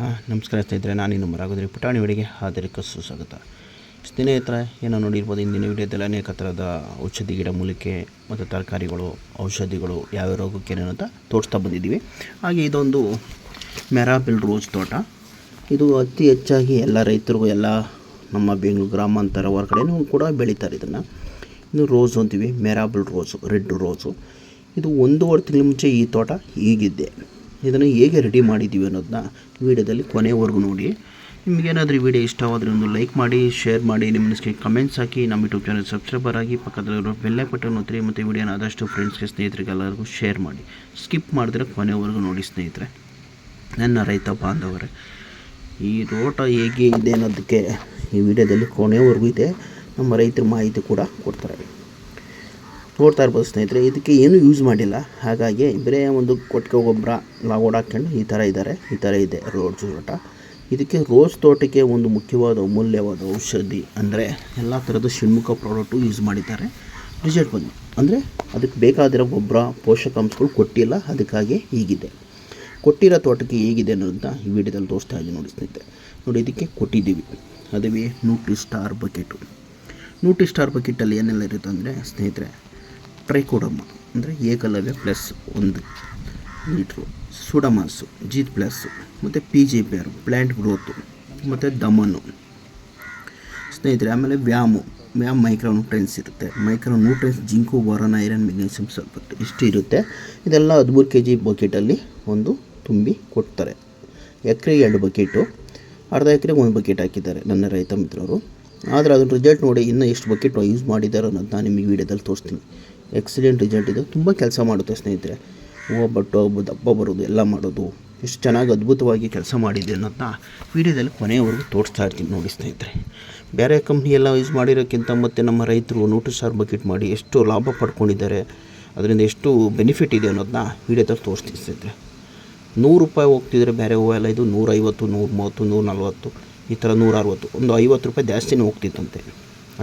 ನಮಸ್ಕಾರ ಸ್ನೇಹಿತರೆ, ನಾನು ನಿಮ್ಮ ರಾಘವೇಂದ್ರ ಪುಟಾಣಿ ವಿಡಿಯೋಗೆ ಹಾರ್ದಿಕ ಸುಸ್ವಾಗತ. ಸ್ನೇಹಿತರೆ, ಏನೋ ನೋಡಿರ್ಬೋದು, ಇಂದಿನ ವಿಡಿಯೋದಲ್ಲಿ ಅನೇಕ ಥರದ ಔಷಧಿ ಗಿಡ ಮೂಲಿಕೆ ಮತ್ತು ತರಕಾರಿಗಳು, ಔಷಧಿಗಳು ಯಾವ ರೋಗಕ್ಕೆ ಅಂತ ತೋರಿಸ್ತಾ ಬಂದಿದ್ದೀವಿ. ಹಾಗೆ ಇದೊಂದು ಮೆರಾಬಿಲ್ ರೋಸ್ ತೋಟ. ಇದು ಅತಿ ಹೆಚ್ಚಾಗಿ ಎಲ್ಲ ರೈತರಿಗೂ, ಎಲ್ಲ ನಮ್ಮ ಬೆಂಗಳೂರು ಗ್ರಾಮಾಂತರ ಹೊರಗಡೆನೂ ಕೂಡ ಬೆಳೀತಾರೆ. ಇದು ರೋಸ್ ಅಂತೀವಿ, ಮೆರಾಬಿಲ್ ರೋಸು, ರೆಡ್ ರೋಸು. ಇದು 1.5 ತಿಂಗಳ ಮುಂಚೆ ಈ ತೋಟ ಹೀಗಿದ್ದೆ. ಇದನ್ನು ಹೇಗೆ ರೆಡಿ ಮಾಡಿದ್ದೀವಿ ಅನ್ನೋದನ್ನ ವೀಡಿಯೋದಲ್ಲಿ ಕೊನೆವರೆಗೂ ನೋಡಿ. ನಿಮಗೇನಾದರೂ ಈ ವಿಡಿಯೋ ಇಷ್ಟವಾದರೆ ಒಂದು ಲೈಕ್ ಮಾಡಿ, ಶೇರ್ ಮಾಡಿ, ನಿಮ್ಮ ಕಮೆಂಟ್ಸ್ ಹಾಕಿ, ನಮ್ಮ ಯೂಟ್ಯೂಬ್ ಚಾನಲ್ ಸಬ್ಸ್ಕ್ರೈಬರ್ ಆಗಿ, ಪಕ್ಕದಲ್ಲಿರೋ ಬೆಲ್ ಬಟನ್ ಒತ್ತಿರಿ ಮತ್ತು ವಿಡಿಯೋನ ಆದಷ್ಟು ಫ್ರೆಂಡ್ಸ್ಗೆ, ಸ್ನೇಹಿತರಿಗೆ ಎಲ್ಲರಿಗೂ ಶೇರ್ ಮಾಡಿ. ಸ್ಕಿಪ್ ಮಾಡಿದ್ರೆ ಕೊನೆವರೆಗೂ ನೋಡಿ ಸ್ನೇಹಿತರೆ. ನನ್ನ ರೈತ ಬಾಂಧವರೇ, ಈ ತೋಟ ಹೇಗೆ ಇದೆ ಅನ್ನೋದಕ್ಕೆ ಈ ವಿಡಿಯೋದಲ್ಲಿ ಕೊನೆವರೆಗೂ ಇದೆ. ನಮ್ಮ ರೈತರ ಮಾಹಿತಿ ಕೂಡ ಕೊಡ್ತಾರೆ, ನೋಡ್ತಾ ಇರ್ಬೋದು ಸ್ನೇಹಿತರೆ. ಇದಕ್ಕೆ ಏನೂ ಯೂಸ್ ಮಾಡಿಲ್ಲ, ಹಾಗಾಗಿ ಬರೀ ಒಂದು ಕೊಟ್ಟಿಗೆ ಗೊಬ್ಬರ ಓಡಾಕೊಂಡು ಈ ಥರ ಇದೆ ರೋಸ್ ತೋಟ. ಇದಕ್ಕೆ ರೋಸ್ ತೋಟಕ್ಕೆ ಒಂದು ಮುಖ್ಯವಾದ ಅಮೂಲ್ಯವಾದ ಔಷಧಿ ಅಂದರೆ ಎಲ್ಲ ಥರದ ಷಣ್ಮುಖ ಪ್ರಾಡಕ್ಟು ಯೂಸ್ ಮಾಡಿದ್ದಾರೆ. ರಿಸಲ್ಟ್ ಬಂದು ಅಂದರೆ ಅದಕ್ಕೆ ಬೇಕಾದಿರೋ ಗೊಬ್ಬರ, ಪೋಷಕಾಂಶಗಳು ಕೊಟ್ಟಿಲ್ಲ, ಅದಕ್ಕಾಗಿ ಹೀಗಿದೆ. ಕೊಟ್ಟಿರೋ ತೋಟಕ್ಕೆ ಹೇಗಿದೆ ಅನ್ನೋದನ್ನ ಈ ವಿಡಿಯೋದಲ್ಲಿ ತೋರಿಸ್ತಾ ಇದ್ದೀನಿ ನೋಡಿ ಸ್ನೇಹಿತರೆ. ನೋಡಿ, ಇದಕ್ಕೆ ಕೊಟ್ಟಿದ್ದೀವಿ, ಅದುವೇ ನ್ಯೂಟ್ರಿಸ್ಟಾರ್ ಬಕೆಟು. ನ್ಯೂಟ್ರಿಸ್ಟಾರ್ ಬಕೆಟಲ್ಲಿ ಏನೆಲ್ಲ ಇರುತ್ತೆ ಅಂದರೆ ಸ್ನೇಹಿತರೆ, ಟ್ರೈಕೋಡರ್ಮ ಅಂದರೆ ಏಕಲವ್ಯ ಪ್ಲಸ್ 1 ಲೀಟ್ರು, ಸುಡಮಾಸು ಜೀತ್ ಪ್ಲಸ್ಸು, ಮತ್ತು PGPR ಪ್ಲ್ಯಾಂಟ್ ಗ್ರೋತು, ಮತ್ತು ದಮನು ಸ್ನೇಹಿತರೆ. ಆಮೇಲೆ ವ್ಯಾಮ್ ಮೈಕ್ರೋ ನ್ಯೂಟ್ರಿಯೆಂಟ್ಸ್ ಇರುತ್ತೆ. Micro nutrients zinc, boron, iron, magnesium, sulphate ಇಷ್ಟು ಇರುತ್ತೆ. ಇದೆಲ್ಲ 13 kg ಬಕೆಟಲ್ಲಿ ಒಂದು ತುಂಬಿ ಕೊಡ್ತಾರೆ. ಎಕರೆಗೆ 2 ಬಕೆಟು, ಅರ್ಧ ಎಕರೆಗೆ 1 ಬಕೆಟ್ ಹಾಕಿದ್ದಾರೆ ನನ್ನ ರೈತ ಮಿತ್ರರು. ಆದರೆ ಅದರ ರಿಸಲ್ಟ್ ನೋಡಿ, ಇನ್ನೂ ಎಷ್ಟು ಬಕೆಟ್ ಯೂಸ್ ಮಾಡಿದ್ದಾರೆ ಅನ್ನೋದು ನಾನು ನಿಮಗೆ ವೀಡಿಯೋದಲ್ಲಿ ತೋರಿಸ್ತೀನಿ. ಎಕ್ಸಲೆಂಟ್ ರಿಸಲ್ಟ್ ಇದೆ, ತುಂಬ ಕೆಲಸ ಮಾಡುತ್ತೆ ಸ್ನೇಹಿತರೆ. ಹೂವು ಬಟ್ಟು ದಪ್ಪ ಬರೋದು ಎಲ್ಲ ಮಾಡೋದು, ಎಷ್ಟು ಚೆನ್ನಾಗಿ ಅದ್ಭುತವಾಗಿ ಕೆಲಸ ಮಾಡಿದೆ ಅನ್ನೋದನ್ನ ವೀಡಿಯೋದಲ್ಲಿ ಕೊನೆಯವರೆಗೂ ತೋರಿಸ್ತಾ ಇರ್ತೀನಿ ನೋಡಿ ಸ್ನೇಹಿತರೆ. ಬೇರೆ ಕಂಪ್ನಿ ಎಲ್ಲ ಯೂಸ್ ಮಾಡಿರೋಕ್ಕಿಂತ ಮತ್ತು ನಮ್ಮ ರೈತರು ನ್ಯೂಟ್ರಿಸ್ಟಾರ್ ಬಕೆಟ್ ಮಾಡಿ ಎಷ್ಟು ಲಾಭ ಪಡ್ಕೊಂಡಿದ್ದಾರೆ, ಅದರಿಂದ ಎಷ್ಟು ಬೆನಿಫಿಟ್ ಇದೆ ಅನ್ನೋದನ್ನ ವೀಡಿಯೋದಲ್ಲಿ ತೋರಿಸ್ತೀನಿ ಸ್ನೇಹಿತರೆ. 100 ರೂಪಾಯಿ ಹೋಗ್ತಿದ್ರೆ ಬೇರೆ ಹೂವು ಎಲ್ಲ ಇದು 150, 130, 140, ಈ ಥರ 160, ಒಂದು 50 ರೂಪಾಯಿ ಜಾಸ್ತಿನೇ ಹೋಗ್ತಿತ್ತಂತೆ.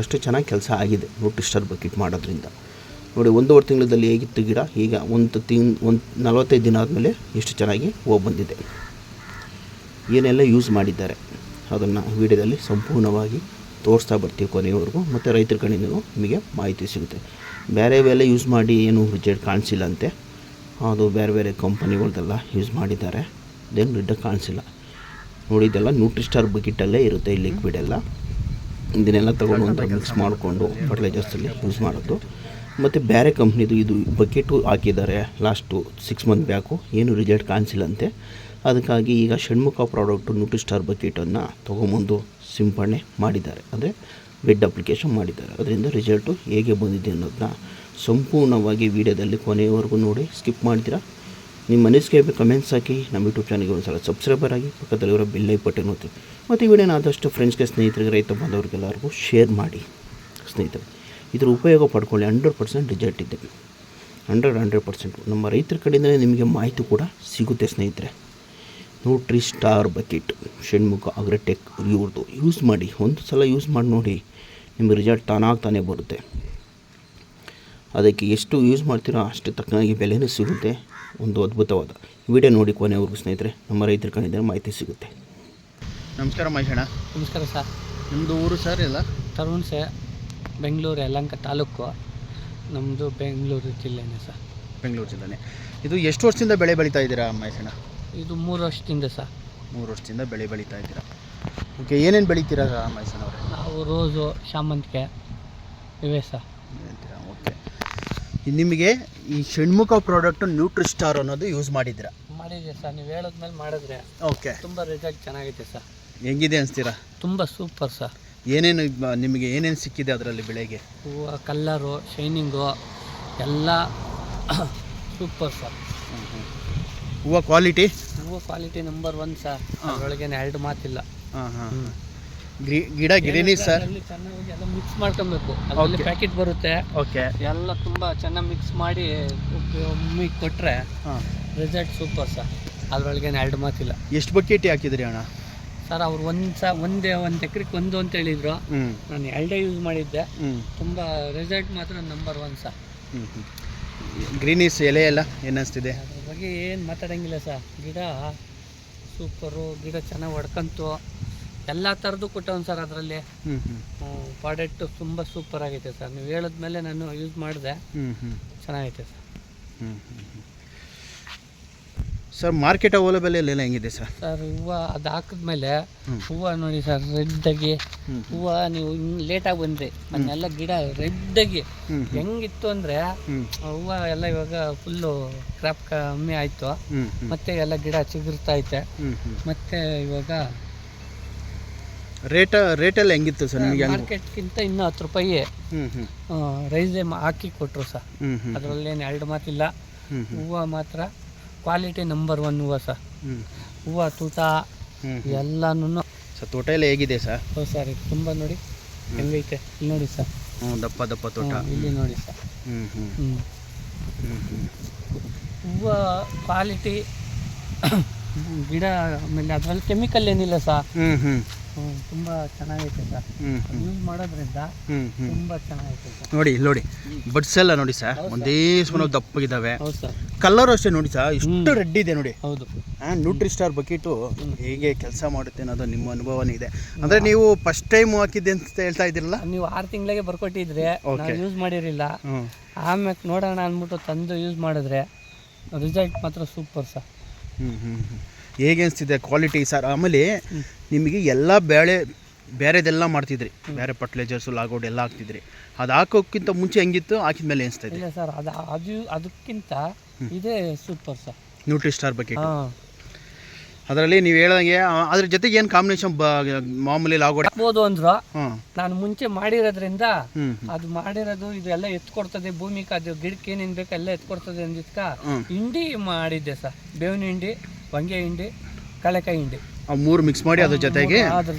ಅಷ್ಟು ಚೆನ್ನಾಗಿ ಕೆಲಸ ಆಗಿದೆ ನ್ಯೂಟ್ರಿಸ್ಟಾರ್ ಬಕೆಟ್ ಮಾಡೋದ್ರಿಂದ. ನೋಡಿ, 1.5 ತಿಂಗಳಲ್ಲಿ ಹೇಗಿತ್ತು ಗಿಡ, ಈಗ ಒಂದು 45 ದಿನ ಆದಮೇಲೆ ಎಷ್ಟು ಚೆನ್ನಾಗಿ ಹೂವು ಬಂದಿದೆ. ಏನೆಲ್ಲ ಯೂಸ್ ಮಾಡಿದ್ದಾರೆ ಅದನ್ನು ವೀಡಿಯೋದಲ್ಲಿ ಸಂಪೂರ್ಣವಾಗಿ ತೋರಿಸ್ತಾ ಬರ್ತೀವಿ ಕೊನೆಯವರೆಗೂ. ಮತ್ತು ರೈತರ ಕಡೆಯಿಂದಲೂ ನಿಮಗೆ ಮಾಹಿತಿ ಸಿಗುತ್ತೆ. ಬೇರೆ ಯೂಸ್ ಮಾಡಿ ಏನು ರಿಸಲ್ಟ್ ಕಾಣಿಸಿಲ್ಲ ಅಂತೆ, ಅದು ಬೇರೆ ಕಂಪನಿಗಳ್ದೆಲ್ಲ ಯೂಸ್ ಮಾಡಿದ್ದಾರೆ, ಅದೇನು ರಿಸಲ್ಟ್ ಕಾಣಿಸಿಲ್ಲ. ನೋಡಿ, ಇದೆಲ್ಲ ನ್ಯೂಟ್ರಿಸ್ಟಾರ್ ಬಕೆಟಲ್ಲೇ ಇರುತ್ತೆ ಈ ಲಿಕ್ವಿಡ್ ಎಲ್ಲ. ಇದನ್ನೆಲ್ಲ ತೊಗೊಂಡು ಮಿಕ್ಸ್ ಮಾಡಿಕೊಂಡು ಫರ್ಟಿಲೈಸರ್ಸಲ್ಲಿ ಯೂಸ್ ಮಾಡೋದು. ಮತ್ತು ಬೇರೆ ಕಂಪ್ನಿದು ಇದು ಬಕೆಟು ಹಾಕಿದ್ದಾರೆ ಲಾಸ್ಟು 6 ಮಂತ್ ಬ್ಯಾಕು, ಏನು ರಿಸಲ್ಟ್ ಕಾಣಿಸಿಲ್ಲಂತೆ. ಅದಕ್ಕಾಗಿ ಈಗ ಷಣ್ಮುಖ ಪ್ರಾಡಕ್ಟು ನ್ಯೂಟ್ರಿಸ್ಟಾರ್ ಬಕೆಟನ್ನು ತೊಗೊಂಬಂದು ಸಿಂಪಡಣೆ ಮಾಡಿದ್ದಾರೆ, ಅಂದರೆ ಬೆಡ್ ಅಪ್ಲಿಕೇಶನ್ ಮಾಡಿದ್ದಾರೆ. ಅದರಿಂದ ರಿಸಲ್ಟು ಹೇಗೆ ಬಂದಿದೆ ಅನ್ನೋದನ್ನ ಸಂಪೂರ್ಣವಾಗಿ ವೀಡಿಯೋದಲ್ಲಿ ಕೊನೆಯವರೆಗೂ ನೋಡಿ. ಸ್ಕಿಪ್ ಮಾಡ್ತೀರಾ? ನಿಮ್ಮ ಮನಸ್ಸಿಗೆ ಕಮೆಂಟ್ಸ್ ಹಾಕಿ, ನಮ್ಮ ಯೂಟ್ಯೂಬ್ ಚಾನಲ್ಗೆ ಒಂದು ಸಲ ಸಬ್ಸ್ಕ್ರೈಬರ್ ಆಗಿ, ಪಕ್ಕದಲ್ಲಿರೋ ಬೆಲ್ ಬಟನ್ ಒತ್ತಿ. ಮತ್ತು ಈ ವಿಡಿಯೋನ ಆದಷ್ಟು ಫ್ರೆಂಡ್ಸ್ಗೆ, ಸ್ನೇಹಿತರಿಗೆ, ರೈತ ಬಾಂಧವರಿಗೆಲ್ಲರಿಗೂ ಶೇರ್ ಮಾಡಿ ಸ್ನೇಹಿತರೆ. ಇದರ ಉಪಯೋಗ ಪಡ್ಕೊಳ್ಳಿ. 100% ರಿಸಲ್ಟ್ ಇದೆ, 100%. ನಮ್ಮ ರೈತರ ಕಡೆಯಿಂದಲೇ ನಿಮಗೆ ಮಾಹಿತಿ ಕೂಡ ಸಿಗುತ್ತೆ ಸ್ನೇಹಿತರೆ. ನ್ಯೂಟ್ರಿಸ್ಟಾರ್ ಬಕೆಟ್, ಷಣ್ಮುಖ ಅಗ್ರೋಟೆಕ್ ಇವ್ರದ್ದು ಯೂಸ್ ಮಾಡಿ. ಒಂದು ಸಲ ಯೂಸ್ ಮಾಡಿ ನೋಡಿ, ನಿಮಗೆ ರಿಸಲ್ಟ್ ತಾನೇ ಬರುತ್ತೆ. ಅದಕ್ಕೆ ಎಷ್ಟು ಯೂಸ್ ಮಾಡ್ತೀರೋ ಅಷ್ಟು ತಕ್ಕನಾಗಿ ಬೆಲೆನೂ ಸಿಗುತ್ತೆ. ಒಂದು ಅದ್ಭುತವಾದ ವಿಡಿಯೋ ನೋಡಿ ಕೊನೆವರೆಗೂ ಸ್ನೇಹಿತರೆ. ನಮ್ಮ ರೈತರ ಕಡೆಯಿಂದ ಮಾಹಿತಿ ಸಿಗುತ್ತೆ. ನಮಸ್ಕಾರ ಮಹೇಶಣ್ಣ. ನಮಸ್ಕಾರ ಸರ್. ನಿಮ್ಮದು ಊರು ಸರ್? ಎಲ್ಲ ತರುಣ್ಸೆ, ಬೆಂಗಳೂರು ಯಲಹಂಕ ತಾಲೂಕು. ನಮ್ಮದು ಬೆಂಗಳೂರು ಜಿಲ್ಲೆನೇ ಸರ್. ಬೆಂಗಳೂರು ಜಿಲ್ಲೆನೇ. ಇದು ಎಷ್ಟು ವರ್ಷದಿಂದ ಬೆಳೆ ಬೆಳೀತಾ ಇದ್ದೀರಾ ಮಹೇಶಣ್ಣ? ಇದು 3 ವರ್ಷದಿಂದ ಸರ್. 3 ವರ್ಷದಿಂದ ಬೆಳೆ ಬೆಳೀತಾ ಇದ್ದೀರಾ. ಓಕೆ, ಏನೇನು ಬೆಳೀತೀರಾ ಮಹೇಶಣ್ಣ ಅವರೇ? ನಾವು ರೋಸು, ಶಾಮಂತಿಗೆ ಇವೆ ಸರ್. ಓಕೆ, ನಿಮಗೆ ಈ ಷಣ್ಮುಖ ಪ್ರಾಡಕ್ಟು ನ್ಯೂಟ್ರಿಸ್ಟಾರ್ ಅನ್ನೋದು ಯೂಸ್ ಮಾಡಿದ್ದೀರಾ? ಮಾಡಿದೆ ಸರ್. ನೀವು ಹೇಳಿದ್ಮೇಲೆ ಮಾಡಿದ್ರೆ ಓಕೆ, ತುಂಬ ರಿಸಲ್ಟ್ ಚೆನ್ನಾಗಿದೆ ಸರ್. ಹೆಂಗಿದೆ ಅನಿಸ್ತೀರಾ? ತುಂಬ ಸೂಪರ್ ಸರ್. ಏನೇನು ನಿಮಗೆ ಏನೇನು ಸಿಕ್ಕಿದೆ ಅದರಲ್ಲಿ ಬೆಳೆಗೆ? ಹೂವು ಕಲ್ಲರು, ಶೈನಿಂಗು ಎಲ್ಲ ಸೂಪರ್ ಸರ್. ಹೂವು ಕ್ವಾಲಿಟಿ ನಂಬರ್ 1 ಸರ್. ಅದರೊಳಗೇನು 2 ಮಾತಿಲ್ಲ. ಗಿಡ ಗಿಡೀನಿ ಸರ್. ಚೆನ್ನಾಗಿ ಎಲ್ಲ ಮಿಕ್ಸ್ ಮಾಡ್ಕೊಬೇಕು. ಅದರಲ್ಲಿ ಪ್ಯಾಕೆಟ್ ಬರುತ್ತೆ. ಓಕೆ, ಎಲ್ಲ ತುಂಬ ಚೆನ್ನಾಗಿ ಮಿಕ್ಸ್ ಮಾಡಿ ಒಮ್ಮಿಗೆ ಕೊಟ್ಟರೆ ರಿಸಲ್ಟ್ ಸೂಪರ್ ಸರ್. ಅದರೊಳಗೇನು 2 ಮಾತಿಲ್ಲ. ಎಷ್ಟು ಬಕೆಟ್ ಹಾಕಿದ್ರಿ ಅಣ್ಣ? ಸರ್ ಅವ್ರು ಒಂದು ಎಕರೆಗೆ 1 ಅಂತ ಹೇಳಿದರು. ನಾನು 2 ಯೂಸ್ ಮಾಡಿದ್ದೆ. ತುಂಬ ರಿಸಲ್ಟ್ ಮಾತ್ರ ನಂಬರ್ 1 ಸರ್. ಗ್ರೀನಿಸ್ ಎಲೆ ಎಲ್ಲ ಏನು ಅನಿಸ್ತಿದೆ? ಅದ್ರ ಬಗ್ಗೆ ಏನು ಮಾತಾಡೋಂಗಿಲ್ಲ ಸರ್. ಗಿಡ ಸೂಪರು, ಗಿಡ ಚೆನ್ನಾಗಿ ಹೊಡ್ಕಂತು, ಎಲ್ಲ ಥರದ್ದು ಕೊಟ್ಟವನು ಸರ್ ಅದರಲ್ಲಿ. ಪ್ರಾಡಕ್ಟು ತುಂಬ ಸೂಪರ್ ಆಗೈತೆ ಸರ್. ನೀವು ಹೇಳಿದ್ಮೇಲೆ ನಾನು ಯೂಸ್ ಮಾಡಿದೆ, ಚೆನ್ನಾಗೈತೆ ಸರ್. ಸರ್ ಮಾರ್ಕೆಟ್ ಅವೈಲೇಬಲ್ ಎಲ್ಲ ಹೆಂಗಿದೆ ಸರ್? ಸರ್ ಹೂವು ಅದು ಹಾಕಿದ್ಮೇಲೆ ಹೂವು ನೋಡಿ ಸರ್, ರೆಡ್ಡಾಗಿ ಹೂವು. ನೀವು ಲೇಟಾಗಿ ಬಂದ್ರಿ, ಅದನ್ನೆಲ್ಲ ಗಿಡ ರೆಡ್ಡಾಗಿ ಹೆಂಗಿತ್ತು ಅಂದರೆ ಹೂವು ಎಲ್ಲ ಇವಾಗ ಫುಲ್ಲು ಕ್ರಾಪ್ ಕಮ್ಮಿ ಆಯಿತು, ಮತ್ತೆ ಎಲ್ಲ ಗಿಡ ಚಿಗುರ್ತಾ ಮತ್ತೆ ಇವಾಗ ರೇಟೆಲ್ಲ ಹೆಂಗಿತ್ತು ಸರ್ ನಿಮಗೆ? ಮಾರ್ಕೆಟ್ಗಿಂತ ಇನ್ನೂ 10 ರೂಪಾಯಿ ರೈಸೇ ಹಾಕಿ ಕೊಟ್ಟರು ಸರ್. ಅದರಲ್ಲೇನು ಎರಡು ಮಾತಿಲ್ಲ. ಹೂವು ಮಾತ್ರ ಕ್ವಾಲಿಟಿ ನಂಬರ್ 1 ಹೂವು ಸರ್. ಹೂವು ತೂಟ ಎಲ್ಲನೂ ಸರ್. ತೋಟ ಎಲ್ಲ ಹೇಗಿದೆ ಸರ್? ಹೌದು ಸರ್, ಇದು ತುಂಬ ನೋಡಿ ಹೆಂಗೈತೆ, ಇಲ್ಲಿ ನೋಡಿ ಸರ್. ದಪ್ಪ ದಪ್ಪ ತೋಟ ಇಲ್ಲಿ ನೋಡಿ ಸರ್. ಹೂವು ಕ್ವಾಲಿಟಿ, ಗಿಡ, ಆಮೇಲೆ ಅದರಲ್ಲಿ ಕೆಮಿಕಲ್ ಏನಿಲ್ಲ ಸರ್. ತುಂಬ ಚೆನ್ನಾಗೈತೆ ಸರ್. ಯೂಸ್ ಮಾಡೋದ್ರಿಂದ ತುಂಬ ಚೆನ್ನಾಗೈತೆ ಸರ್. ನೋಡಿ ಬಡ್ಸ್ ಎಲ್ಲ ನೋಡಿ ಸರ್, ಒಂದೇ ಸಮ ದಪ್ಪಗಿದ್ದಾವೆ. ಹೌದು ಸರ್. ಕಲರ್ ಅಷ್ಟೇ ನೋಡಿ ಸರ್, ಇಷ್ಟು ರೆಡ್ ಇದೆ ನೋಡಿ. ಹೌದು. ನ್ಯೂಟ್ರಿಸ್ಟಾರ್ ಬಕೆಟು ಹೇಗೆ ಕೆಲಸ ಮಾಡುತ್ತೆ ಅನ್ನೋದು ನಿಮ್ಮ ಅನುಭವನೇ ಇದೆ. ಅಂದರೆ ನೀವು ಫಸ್ಟ್ ಟೈಮ್ ಹಾಕಿದ್ದೆ ಅಂತ ಹೇಳ್ತಾ ಇದ್ದೀರಲ್ಲ? ನೀವು 6 ತಿಂಗಳಿಗೆ ಬರ್ಕೊಟ್ಟಿದ್ರೆ ಯೂಸ್ ಮಾಡಿರಲಿಲ್ಲ. ಆಮೇಲೆ ನೋಡೋಣ ಅಂದ್ಬಿಟ್ಟು ತಂದು ಯೂಸ್ ಮಾಡಿದ್ರೆ ರಿಸಲ್ಟ್ ಮಾತ್ರ ಸೂಪರ್ ಸರ್. ಹೇಗೆ ಅನಿಸ್ತಿದೆ ಕ್ವಾಲಿಟಿ ಸರ್? ಆಮೇಲೆ ನಿಮಗೆ ಎಲ್ಲ ಬೇರೆದೆಲ್ಲ ಮಾಡ್ತಿದ್ರಿ, ಬೇರೆ ಫರ್ಟಿಲೈಸರ್ಸು ಲಾಗೌಟ್ ಎಲ್ಲ ಹಾಕ್ತಿದ್ರಿ. ಅದು ಹಾಕೋಕ್ಕಿಂತ ಮುಂಚೆ ಹೆಂಗಿತ್ತು, ಹಾಕಿದ ಮೇಲೆ ಅನಿಸ್ತಾ ಇದೆ? ಇಲ್ಲ ಸರ್, ಅದಕ್ಕಿಂತ ಇದೇ ಸೂಪರ್ ಸರ್. ನ್ಯೂಟ್ರಿಸ್ಟಾರ್ ಬಕೆಟ್ ಅದರಲ್ಲಿ ನೀವು ಹೇಳ್ದಂಗೆ ಅದ್ರ ಜೊತೆಗೆ ಏನು ಕಾಂಬಿನೇಷನ್ ಮಾಮೂಲಿ ಲಾಗೌಟ್ ಹಾಕ್ಬೋದು ಅಂದ್ರು. ನಾನು ಮುಂಚೆ ಮಾಡಿರೋದ್ರಿಂದ ಅದು ಮಾಡಿರೋದು ಇದೆಲ್ಲ ಎತ್ಕೊಡ್ತದೆ, ಭೂಮಿಗೆ ಅದು ಗಿಡಕ್ಕೆ ಏನೇನು ಬೇಕು ಎಲ್ಲ ಎತ್ಕೊಡ್ತದೆ ಅಂದಿದ್ಕ ಹಿಂಡಿ ಮಾಡಿದ್ದೆ ಸರ್. ಬೇವಿನ ಹಿಂಡಿ, ಹೊಂಗೆ ಹಿಂಡಿ, ಕಳೆಕಾಯಿ ಹಿಂಡಿ, 3 ಮಿಕ್ಸ್ ಮಾಡಿ ಅದ್ರ ಜೊತೆಗೆ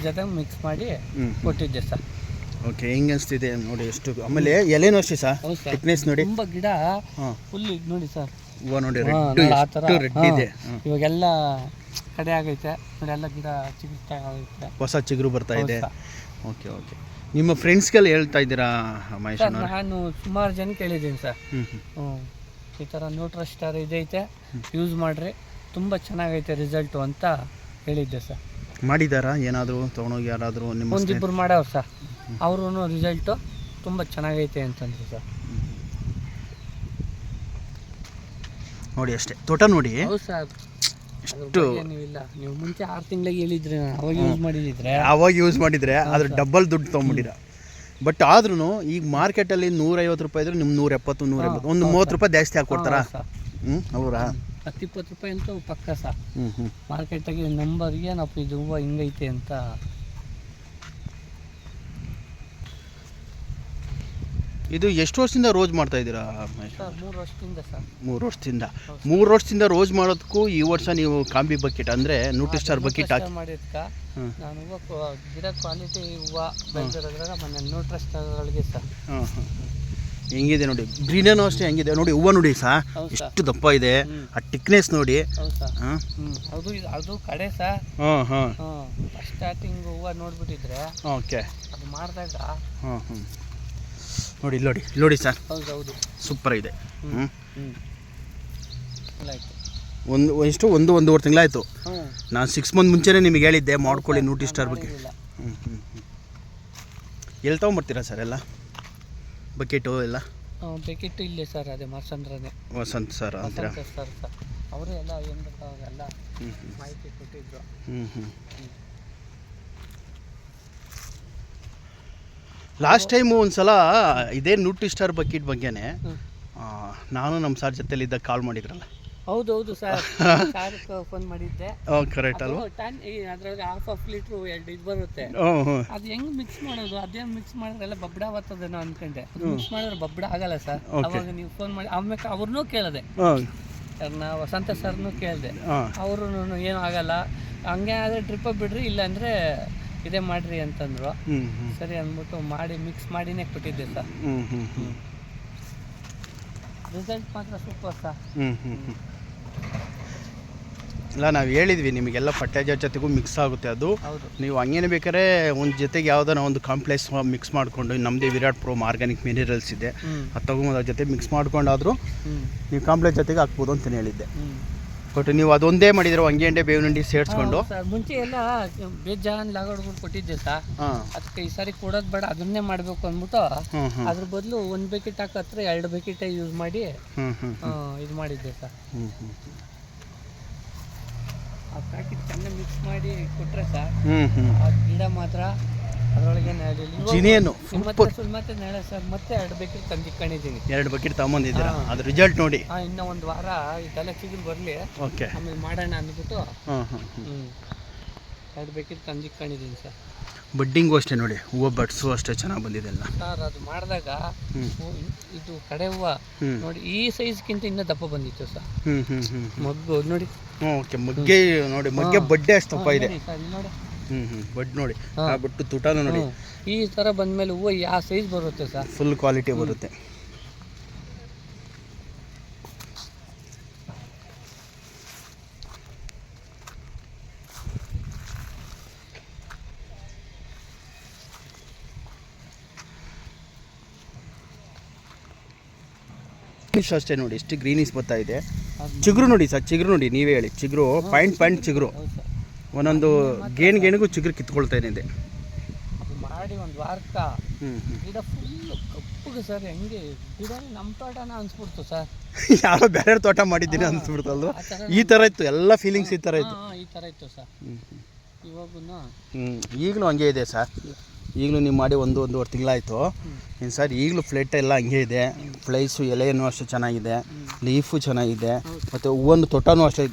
ಮಿಕ್ಸ್ ಮಾಡಿ ಕೊಟ್ಟಿದ್ದೆ ಸರ್. ಓಕೆ, ಹೆಂಗೆ ಅನಿಸ್ತಿದೆ ನೋಡಿ ಎಷ್ಟು. ಆಮೇಲೆ ಎಲೆನೂ ಅಷ್ಟೇ ಸರ್, ಥಿಕ್ನೆಸ್ ನೋಡಿ. ತುಂಬ ಗಿಡ ಫುಲ್ ನೋಡಿ ಸರ್. ಹೂವು ನೋಡಿ ಆ ಥರ ರೆಡ್ ಇದೆ. ಇವಾಗೆಲ್ಲ ಕಡೆ ಆಗೈತೆ ನೋಡಿ, ಎಲ್ಲ ಗಿಡ ಚಿಗುರ್ತಾ ಆಗೈತೆ, ಹೊಸ ಚಿಗುರು ಬರ್ತಾ ಇದೆ. ಓಕೆ. ನಿಮ್ಮ ಫ್ರೆಂಡ್ಸ್ಗೆಲ್ಲ ಹೇಳ್ತಾ ಇದ್ದೀರಾ ಮಹೇಶ್? ನಾನು ಸುಮಾರು ಜನ ಕೇಳಿದ್ದೀನಿ ಸರ್. ಈ ಥರ ನ್ಯೂಟ್ರಿಸ್ಟಾರ್ ಇದೈತೆ, ಯೂಸ್ ಮಾಡಿರಿ, ತುಂಬ ಚೆನ್ನಾಗೈತೆ ರಿಸಲ್ಟು ಅಂತ ಹೇಳಿದ್ದೆ ಸರ್. ಮಾಡಿದಾರಾ ಏನಾದರೂ ತೊಗೊಂಡೋಗಿ ಯಾರಾದರೂ ನಿಮ್ಮ? ಒಂದಿಬ್ಬರು ಮಾಡವ್ರು ಸರ್, ಅವರು ರಿಸಲ್ಟು ತುಂಬ ಚೆನ್ನಾಗೈತೆ ಅಂತಂದ್ರು ಸರ್. ನೋಡಿ ಅಷ್ಟೇ ತೋಟ ನೋಡಿ. ಹೌದು ಸರ್. ಎಷ್ಟು ಏನಿಲ್ಲ, ನೀವು ಮುಂಚೆ 6 ತಿಂಗಳಿಗೆ ಹೇಳಿದ್ರಿ, ಅವಾಗ ಯೂಸ್ ಮಾಡಿದ್ರೆ ಅದ್ರ ಡಬಲ್ ದುಡ್ಡು ತೊಗೊಂಬಿಟ್ಟಿರ. ಬಟ್ ಆದ್ರೂ ಈಗ ಮಾರ್ಕೆಟಲ್ಲಿ 150 ರೂಪಾಯಿ ಇದ್ರೆ ನಿಮ್ಮ 170, 180, ಒಂದು 30 ರೂಪಾಯಿ ಜಾಸ್ತಿ ಹಾಕ್ಕೊಡ್ತಾರಾ? ಅವರಾ 10-20 ರೂಪಾಯಿ ಅಂತೂ ಪಕ್ಕ ಸರ್. ಮಾರ್ಕೆಟಾಗಿ ನಂಬರ್ ಏನಪ್ಪ ಇದು ಹೂವು ಹಿಂಗೈತೆ ಅಂತ. ಇದು ಎಷ್ಟು ವರ್ಷದಿಂದ ರೋಜ್ ಮಾಡ್ತಾ ಇದ್ದೀರಾ? 3 ವರ್ಷದಿಂದ ಸರ್. 3 ವರ್ಷದಿಂದ ರೋಜ್ ಮಾಡೋದಕ್ಕೂ ಈ ವರ್ಷ ನೀವು ಕಾಂಬಿ ಬಕೆಟ್ ಅಂದರೆ ನ್ಯೂಟ್ರಿಸ್ಟಾರ್ ಬಕೆಟ್ ಹಾಕಿ ಮಾಡಿದ್ಕ ನಾನು ಹೂವು ಗಿಡ ಕ್ವಾಲಿಟಿ ಹೂವು ಬೆಳೆದಿರೋದ್ರಾಗ ಮೊನ್ನೆ ನ್ಯೂಟ್ರಿಸ್ಟಾರ್ ಒಳಗೆ ಸರ್. ಹೆಂಗಿದೆ ನೋಡಿ, ಗ್ರೀನೂ ಅಷ್ಟೇ ಹೆಂಗಿದೆ ನೋಡಿ. ಹೂವು ನೋಡಿ ಸರ್, ಎಷ್ಟು ದಪ್ಪ ಇದೆ, ಆ ಟಿಕ್ನೆಸ್ ನೋಡಿ. ಅದು ಕಡೆ ಸರ್. ಸ್ಟಾರ್ಟಿಂಗ್ ಹೂವು ನೋಡ್ಬಿಟ್ಟಿದ್ರೆ ಓಕೆ, ಅದು ಮಾಡಿದಾಗ ನೋಡಿ ಸರ್. ಹೌದು, ಸೂಪರ್ ಇದೆ. ಒಂದೂವರೆ ತಿಂಗಳಾಯಿತು. ನಾನು 6 ಮಂತ್ ಮುಂಚೆನೇ ನಿಮಗೆ ಹೇಳಿದ್ದೆ ಮಾಡ್ಕೊಳ್ಳಿ ನ್ಯೂಟ್ರಿಸ್ಟಾರ್ ಬಗ್ಗೆ. ಎಲ್ಲಿ ತೊಗೊಂಬರ್ತೀರಾ ಸರ್ ಎಲ್ಲ ಬಕೆಟು ಎಲ್ಲ? ಬಕೆಟ್ ಇಲ್ಲೇ ಸರ್, ಅದೇ ಮರ್ಸಂದ್ರನೇ ವಸಂತ್ ಸರ್ ಅಂತೀರಾ? ಸರ್ ಅವರು ಎಲ್ಲ ಏನು ಬೇಕಾಗೆಲ್ಲ ಮಾಹಿತಿ ಕೊಟ್ಟಿದ್ರು. ಲಾಸ್ಟ್ ಟೈಮು ಒಂದು ಸಲ ಇದೇ ನ್ಯೂಟ್ರಿಸ್ಟಾರ್ ಬಕೆಟ್ ಬಗ್ಗೆನೇ ನಾನು ನಮ್ಮ ಸರ್ ಜೊತೆಲಿದ್ದ ಕಾಲ್ ಮಾಡಿದ್ರಲ್ಲ. ಹೌದು ಸರ್, ಫೋನ್ ಮಾಡಿದ್ದೆ. ಕರೆಕ್ಟ್ ಅಲ್ವಾ? ಅದ್ರಾಗ ½ ಲೀಟ್ರು 2 ಇದು ಬರುತ್ತೆ. ಅದು ಹೆಂಗ್ ಮಿಕ್ಸ್ ಮಾಡೋದು? ಅದೇನು ಮಿಕ್ಸ್ ಮಾಡಿದ್ರೆಲ್ಲ ಬಬ್ಬಡ ಬರ್ತದೇನೋ ಅನ್ಕೊಂಡೆ. ಮಿಕ್ಸ್ ಮಾಡಿದ್ರೆ ಬಬ್ಬಡ ಆಗಲ್ಲ ಸರ್. ಅವಾಗ ನೀವು ಫೋನ್ ಮಾಡಿ ಆಮೇಲೆ ಅವ್ರನ್ನೂ ಕೇಳಿದೆ, ವಸಂತ ಸರ್ನೂ ಕೇಳಿದೆ. ಅವರು ಏನೂ ಆಗಲ್ಲ, ಹಂಗೆ ಆದರೆ ಟ್ರಿಪ್ಪ ಬಿಡ್ರಿ, ಇಲ್ಲಾಂದರೆ ಇದೇ ಮಾಡಿರಿ ಅಂತಂದರು. ಸರಿ ಅಂದ್ಬಿಟ್ಟು ಮಾಡಿ ಮಿಕ್ಸ್ ಮಾಡಿನೇ ಕೊಟ್ಟಿದ್ದೆ ಸರ್. ರಿಸಲ್ಟ್ ಮಾತ್ರ ಸೂಪರ್ ಸರ್. ಇಲ್ಲ, ನಾವು ಹೇಳಿದ್ವಿ ನಿಮಗೆಲ್ಲ ಫರ್ಟಿಲೈಸರ್ ಜೊತೆಗೂ ಮಿಕ್ಸ್ ಆಗುತ್ತೆ ಅದು. ನೀವು ಹಂಗೇನೆ ಬೇಕಾದ್ರೆ ಒಂದು ಜೊತೆಗೆ ಯಾವುದಾರ ಒಂದು ಕಾಂಪ್ಲೆಕ್ಸ್ ಮಿಕ್ಸ್ ಮಾಡಿಕೊಂಡು, ನಮ್ಮದೇ ವಿರಾಟ್ ಪ್ರೋ ಆರ್ಗ್ಯಾನಿಕ್ ಮಿನರಲ್ಸ್ ಇದೆ, ಅದು ತೊಗೊಂಡು ಅದ್ರ ಜೊತೆ ಮಿಕ್ಸ್ ಮಾಡ್ಕೊಂಡಾದರೂ ನೀವು ಕಾಂಪ್ಲೆಕ್ಸ್ ಜೊತೆಗೆ ಹಾಕ್ಬೋದು ಅಂತಲೇ ಹೇಳಿದ್ದೆ. ಬಟ್ ನೀವು ಅದೊಂದೇ ಮಾಡಿದ್ರೆ ಅಂಗೆ ಬೇವಿನುಂಡಿ ಸೇರಿಸ್ಕೊಂಡು. ಸರ್ ಮುಂಚೆ ಎಲ್ಲ ಬೇಜಾನ್ ಲಾಗೋಡ್ಗಳು ಕೊಟ್ಟಿದ್ದೆ ಸರ್. ಅದಕ್ಕೆ ಈ ಸಾರಿ ಕೊಡೋದು ಬೇಡ, ಅದನ್ನೇ ಮಾಡಬೇಕು ಅಂದ್ಬಿಟ್ಟು ಅದ್ರ ಬದಲು 1 ಬಕೆಟ್ ಹಾಕತ್ರ 2 ಬಕೆಟ್ ಯೂಸ್ ಮಾಡಿ ಇದು ಮಾಡಿದ್ದೆ ಸರ್. ಆ ಪ್ಯಾಕೆಟ್ ಚೆನ್ನಾಗಿ ಮಿಕ್ಸ್ ಮಾಡಿ ಕೊಟ್ಟರೆ ಸರ್ ಆ ಗಿಡ ಮಾತ್ರ ಅದರೊಳಗೆ ಜಿನೇನು ಮತ್ತೆ ನಾಳೆ ಸರ್ ಮತ್ತೆ 2 ಬಕೆಟ್ ತಂದಿಕೊಂಡಿದ್ದೀನಿ. 2 ಬಕೆಟ್ ತಗೊಂಬಂದಿದ್ದೀರಾ? ಅದು ರಿಸಲ್ಟ್ ನೋಡಿ. ಇನ್ನೂ 1 ವಾರ ಇದೆಲ್ಲ ಚಿಗುರು ಬರಲಿ, ಓಕೆ, ಆಮೇಲೆ ಮಾಡೋಣ ಅಂದ್ಬಿಟ್ಟು 2 ಬಕೆಟ್ ತಂದಿಕೊಂಡಿದ್ದೀನಿ ಸರ್. ಬಡ್ಡಿಂಗು ಅಷ್ಟೇ ನೋಡಿ, ಹೂವು ಬಡ್ಸು ಅಷ್ಟೇ ಚೆನ್ನಾಗಿ ಬಂದಿದೆ ಎಲ್ಲ ಸರ್. ಅದು ಮಾಡಿದಾಗ ಇದು ಕಡೆ ಹೂವು ನೋಡಿ ಈ ಸೈಜ್ಗಿಂತ ಇನ್ನೂ ದಪ್ಪ ಬಂದಿತ್ತು ಸರ್. ಮಗ್ಗು ನೋಡಿ. ಓಕೆ, ಮಗ್ಗೆ ನೋಡಿ, ಮಗ್ಗೆ ಬಡ್ಡೆ ಅಷ್ಟು ದಪ್ಪ ಇದೆ ನೋಡಿ. ಬಡ್ ನೋಡಿ, ಆ ಬಟ್ಟು ತುಟಾನು ನೋಡಿ. ಈ ಥರ ಬಂದಮೇಲೆ ಹೂವು ಯಾವ ಸೈಜ್ ಬರುತ್ತೆ ಸರ್, ಫುಲ್ ಕ್ವಾಲಿಟಿ ಬರುತ್ತೆ. ಅಷ್ಟೇ ನೋಡಿ, ಎಷ್ಟು ಗ್ರೀನಿಸ್ ಬರ್ತಾ ಇದೆ. ಚಿಗುರು ನೋಡಿ ಸರ್, ಚಿಗುರು ನೋಡಿ, ನೀವೇ ಹೇಳಿ. ಚಿಗುರು ಪಾಯಿಂಟ್ ಚಿಗುರು, ಒಂದೊಂದು ಗೇಣಿಗೂ ಚಿಗುರು ಕಿತ್ಕೊಳ್ತಾ ಇದೆ. ಮಾಡಿ 1 ವಾರಕ್ಕೆ ಗಿಡ ಫುಲ್ ಕಪ್ಪಗೆ ಸರ್. ಹೆಂಗೆ ಗಿಡ ನಮ್ಮ ತೋಟನ ಅನ್ಸ್ಬಿಡ್ತು ಸರ್. ಯಾರೋ ಬೇರೆ ತೋಟ ಮಾಡಿದ್ದೀನಿ ಅನ್ಸ್ಬಿಡ್ತಲ್ವ? ಈ ಥರ ಇತ್ತು ಎಲ್ಲ ಫೀಲಿಂಗ್ಸ್, ಈ ಥರ ಇತ್ತು. ಈ ಥರ ಇತ್ತು ಸರ್. ಇವಾಗೂ ಈಗಲೂ ಹಂಗೆ ಇದೆ ಸರ್. ಈಗಲೂ ನೀವು ಮಾಡಿ 1-1.5 ತಿಂಗಳಾಯಿತು ಇನ್ನು ಸರ್. ಈಗಲೂ ಫ್ಲೆಟ್ ಎಲ್ಲ ಹಂಗೆ ಇದೆ. ಫ್ಲೈಸು ಎಲೆನೂ ಅಷ್ಟೇ ಚೆನ್ನಾಗಿದೆ, ಲೀಫು ಚೆನ್ನಾಗಿದೆ, ಮತ್ತು ಹೂವೊಂದು ತೋಟನೂ ಅಷ್ಟೇ.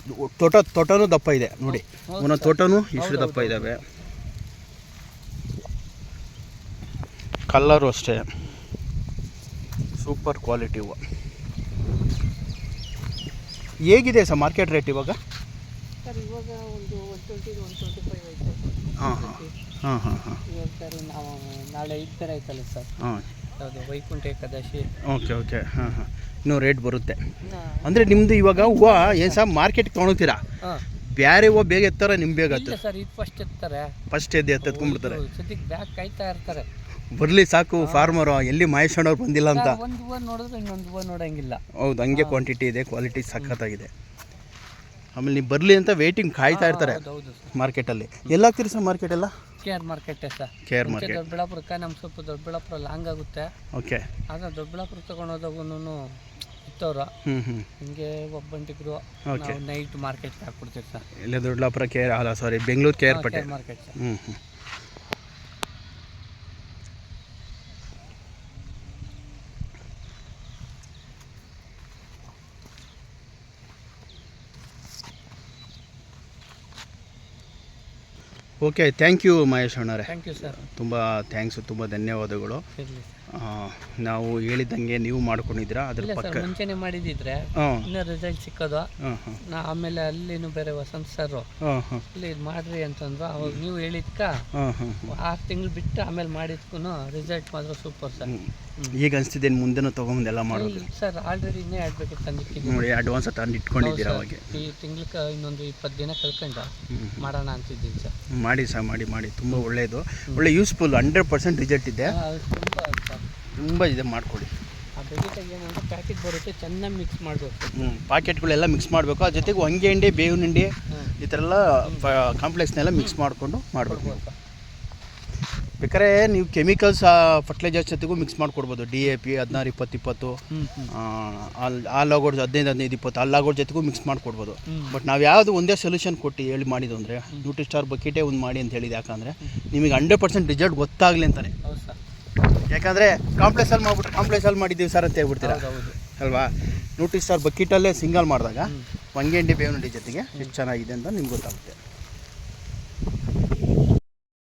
ತೋಟನೂ ದಪ್ಪ ಇದೆ ನೋಡಿ, ಒಂದೊಂದು ತೋಟನೂ ಇಷ್ಟು ದಪ್ಪ ಇದ್ದಾವೆ. ಕಲ್ಲರು ಅಷ್ಟೇ ಸೂಪರ್ ಕ್ವಾಲಿಟಿ ಹೂವು. ಹೇಗಿದೆ ಸರ್ ಮಾರ್ಕೆಟ್ ರೇಟ್ ಇವಾಗ? ಸರ್ ಇವಾಗ ಒಂದು 120-125 ಐತೆ. ಇವಾಗ ಸರ್ ನಾವು ನಾಳೆ 5 ಥರ ಐತಲ್ಲ ಸರ್. ಯಾವುದು ವೈಕುಂಠ ಏಕಾದಶಿ. ಓಕೆ. ಇನ್ನೂ ರೇಟ್ ಬರುತ್ತೆ ಅಂದರೆ ನಿಮ್ಮದು ಇವಾಗ ಹೂವು ಏನು ಸರ್ ಮಾರ್ಕೆಟ್ಗೆ ತೊಗೊಳ್ತೀರಾ? ಬೇರೆ ಹೂವು ಬೇಗ ಎತ್ತಾರೆ, ನಿಮ್ಗೆ ಬೇಗ ಇಲ್ಲ ಸರ್, ಇದು ಫಸ್ಟ್ ಎತ್ತಾರೆ. ಫಸ್ಟ್ ಎತ್ಕೊಂಡ್ಬಿಡ್ತಾರೆ. ಸದ್ಯಕ್ಕೆ ಬ್ಯಾಗ್ ಕಾಯ್ತಾ ಇರ್ತಾರೆ, ಬರಲಿ ಸಾಕು ಫಾರ್ಮರು, ಎಲ್ಲಿ ಮಹೇಶಣ್ಣವ್ರು ಬಂದಿಲ್ಲ ಅಂತ. ಒಂದು ಹೂವು ನೋಡಿದ್ರೆ ಇನ್ನೊಂದು ಹೂವು ನೋಡೋಂಗಿಲ್ಲ. ಹೌದು, ಹಂಗೆ ಕ್ವಾಂಟಿಟಿ ಇದೆ, ಕ್ವಾಲಿಟಿ ಸಖತ್ತಾಗಿದೆ. ಆಮೇಲೆ ನೀವು ಬರಲಿ ಅಂತ ವೇಟಿಂಗ್ ಕಾಯ್ತಾ ಇರ್ತಾರೆ ಮಾರ್ಕೆಟಲ್ಲಿ. ಎಲ್ಲಾಗ್ತೀರಿ ಸರ್ ಮಾರ್ಕೆಟೆಲ್ಲ? KR ಮಾರ್ಕೆಟೇ ಸರ್. KR ಮಾರ್ಕೆಟ್ ದೊಡ್ಡಬಳ್ಳಾಪುರಕ್ಕೆ ನಮ್ಮ ಸ್ವಲ್ಪ ದೊಡ್ಡಬಳ್ಳಾಪುರ ಲಾಂಗ್ ಆಗುತ್ತೆ. ಓಕೆ. ಆದರೆ ದೊಡ್ಡಬಳ್ಳಾಪುರ ತೊಗೊಂಡೋದಾಗೂ ಇತ್ತವ್ರು ಹಿಂಗೆ ಒಬ್ಬಂಟಿದ್ರು ನೈಟ್ ಮಾರ್ಕೆಟ್ಗೆ ಹಾಕ್ಬಿಡ್ತೀವಿ ಸರ್. ಇಲ್ಲೇ Doddaballapura Bengaluru KR Pete market sir. Okay, thank you Mahesh ಅಣ್ಣರೇ. Thank you sir. ತುಂಬ ಥ್ಯಾಂಕ್ಸು, ತುಂಬ ಧನ್ಯವಾದಗಳು. ಇರಲಿ ಸರ್. ನಾವು ಹೇಳಿದಂಗೆ ನೀವು ಮಾಡ್ಕೊಂಡಿದ್ದೀರಾ? ಅದ್ರ ಪಕ್ಕ ಮುಂಚೆನೆ ಮಾಡಿದಿದ್ರೆ ಇನ್ನೂ ರಿಸಲ್ಟ್ ಸಿಕ್ಕೋದು. ಆಮೇಲೆ ಅಲ್ಲಿನೂ ಬೇರೆ ವಸಂತ್ ಸರ್ ಇಲ್ಲಿ ಇದು ಮಾಡ್ರಿ ಅಂತಂದ್ರು. ಅವಾಗ ನೀವು ಹೇಳಿದ್ಕ 6 ತಿಂಗಳು ಬಿಟ್ಟು ಆಮೇಲೆ ಮಾಡಿದ್ಕೂ ರಿಸಲ್ಟ್ ಮಾತ್ರ ಸೂಪರ್ ಸರ್. ಈಗ ಅನಿಸ್ತಿದೆ ಮುಂದೆನೂ ತೊಗೊಂಬಂದೆಲ್ಲ ಮಾಡೋದು ಸರ್. ಆಲ್ರೆಡಿ ಇನ್ನೇ ಆಡ್ಬೇಕು ತಂದಿಟ್ಟಿದ್ದೀನಿ ನೋಡಿ, ಅಡ್ವಾನ್ಸ್ ತಂದು ಇಟ್ಕೊಂಡಿದ್ದೀರಾ? ಅವಾಗ ಈ ತಿಂಗ್ಳಕ್ಕೆ ಇನ್ನೊಂದು 20 ದಿನ ಕಳ್ಕೊಂಡು ಮಾಡೋಣ ಅಂತಿದ್ದೀನಿ ಸರ್. ಮಾಡಿ ಸರ್, ಮಾಡಿ ತುಂಬ ಒಳ್ಳೆಯದು, ಒಳ್ಳೆ ಯೂಸ್ಫುಲ್. 100% ರಿಸಲ್ಟ್ ಇದೆ, ತುಂಬ ಇದೆ. ಮಾಡಿಕೊಡಿ. ಆ ಬಕೆಟಾಗಿ ಏನಂದ್ರೆ ಪ್ಯಾಕೆಟ್ ಬರುತ್ತೆ, ಚೆನ್ನಾಗಿ ಮಿಕ್ಸ್ ಮಾಡಬೇಕು. ಪ್ಯಾಕೆಟ್ಗಳೆಲ್ಲ ಮಿಕ್ಸ್ ಮಾಡಬೇಕು. ಅದ್ರ ಜೊತೆಗೆ ಹೊಂಗೆ ಹಿಂಡಿ, ಬೇವಿನ ಹಿಂಡಿ, ಈ ಥರ ಎಲ್ಲ ಕಾಂಪ್ಲೆಕ್ಸ್ನೆಲ್ಲ ಮಿಕ್ಸ್ ಮಾಡಿಕೊಂಡು ಮಾಡಬೇಕು. ಬೇಕಾದ್ರೆ ನೀವು ಕೆಮಿಕಲ್ಸ್ ಫರ್ಟಿಲೈಸರ್ಸ್ ಜೊತೆಗೂ ಮಿಕ್ಸ್ ಮಾಡಿಕೊಡ್ಬೋದು. DAP 16-20-20, ಆಲಾಗೋಡ್ 15-15-20, ಆಲಾಗೋಡ್ ಜೊತೆಗೂ ಮಿಕ್ಸ್ ಮಾಡಿಕೊಡ್ಬೋದು. ಬಟ್ ನಾವು ಯಾವುದು ಒಂದೇ ಸೊಲ್ಯೂಷನ್ ಕೊಟ್ಟು ಹೇಳಿ ಮಾಡಿದ್ದು ಅಂದರೆ ನ್ಯೂಟ್ರಿಸ್ಟಾರ್ ಬಕೆಟೇ ಒಂದು ಮಾಡಿ ಅಂತ ಹೇಳಿದ್ದು. ಯಾಕಂದರೆ ನಿಮಗೆ 100% ರಿಸಲ್ಟ್ ಗೊತ್ತಾಗಲಿ ಅಂತಾನೆ. ಯಾಕಂದರೆ ಕಾಂಪ್ಲೆಕ್ಸಲ್ಲಿ ಮಾಡಿದ್ದೀವಿ ಸರ್ ಅಂತ ಹೇಳ್ಬಿಡ್ತೀರಾ ಅಲ್ವಾ? ನ್ಯೂಟ್ರಿಸ್ಟಾರ್ ಬಕೆಟಲ್ಲೇ ಸಿಂಗಲ್ ಮಾಡಿದಾಗ ಹೊಂಗೆ ಹಿಂಡಿ ಬೇವಿನ ಹಿಂಡಿ ಜೊತೆಗೆ ಎಷ್ಟು ಚೆನ್ನಾಗಿದೆ ಅಂತ ನಿಮ್ಗೆ ಗೊತ್ತಾಗುತ್ತೆ.